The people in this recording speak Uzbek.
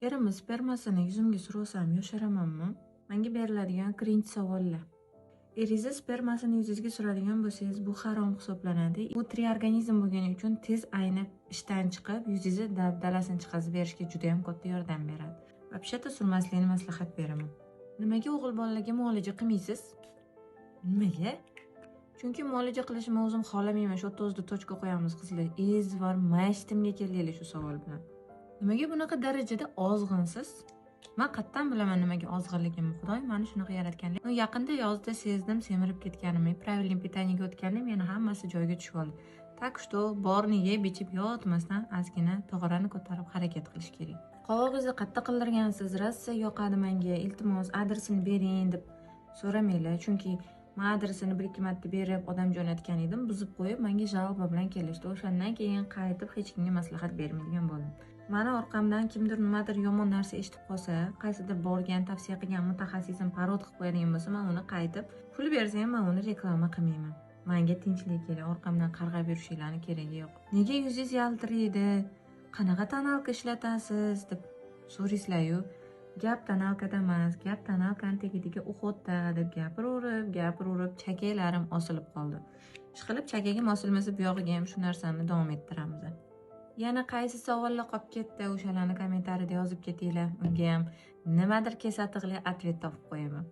Erimiz spermasini yuzimga sursam yosharamanmi? Menga beriladigan birinchi savollar. Eringiz spermasini yuzingizga suradigan bo'lsangiz, bu harom hisoblanadi. Bu tiri organizm bo'lgani uchun tez aynib ishdan chiqib, yuzingizni dabdalasini chiqazib berishga juda ham katta yordam beradi. Вообще-то surmaslikni maslahat beraman. Nimaga o'g'il bolalarga muolaja qilmaysiz? Nimaga? Chunki muolaja qilishni o'zim xohlamayman. Shu o'rtada tochka qo'yamiz qizlar. Ezvar mashtimga keldinglar shu savol bilan. Nimaga bunaqa darajada ozg'insiz? Men qattan bilaman nimaga ozg'inligimni. Xudoy meni shunaqa yaratganlik. Yaqinda yozda sezdim semirib ketganimni. Правильный питаниеga o'tgandim, yana hammasi joyiga tushib oldi. Так что borni yeb ichib yotmasdan ozgina tog'orani ko'tarib harakat qilish kerak. Qovog'ingizni qattiq qildirgansiz, Rossiya yoqadi menga, iltimos adresini bering deb so'ramanglar. Chunki men adresini 1-2 marta berib odam jo'natgan edim, buzib qo'yib menga jalba bilan kelishdi. O'shandan keyin qaytib hech kimga maslahat bermaydigan bo'ldim. Meni orqamdan kimdir nimadir yomon narsa eshitib qolsa, qaysidir borgan, tavsiya qilgan mutaxassisim parod qilib qo'yadigan bo'lsa, men uni qaytib pul bersa ham men uni reklama qilmayman. Menga tinchlik kerak, orqamdan qarg'ab yurishinglarning keragi yo'q. Nega yuzingiz yaltiraydi? Qanaqa tonalka ishlatasiz deb so'raysizlar-yu. Gap tonalkada emas, gap tonalkani tagidagi uxotda deb gapiraverib chakalarim osilib qoldi. Ishqilib chakagim osilmasa bu yog'iga ham shu narsani davom ettiramiz. Yana qaysi savollar qolib ketdi, o'shalarni kommentariyada yozib ketinglar. Unga ham nimadir kesatiqli atvet topib qo'yaman.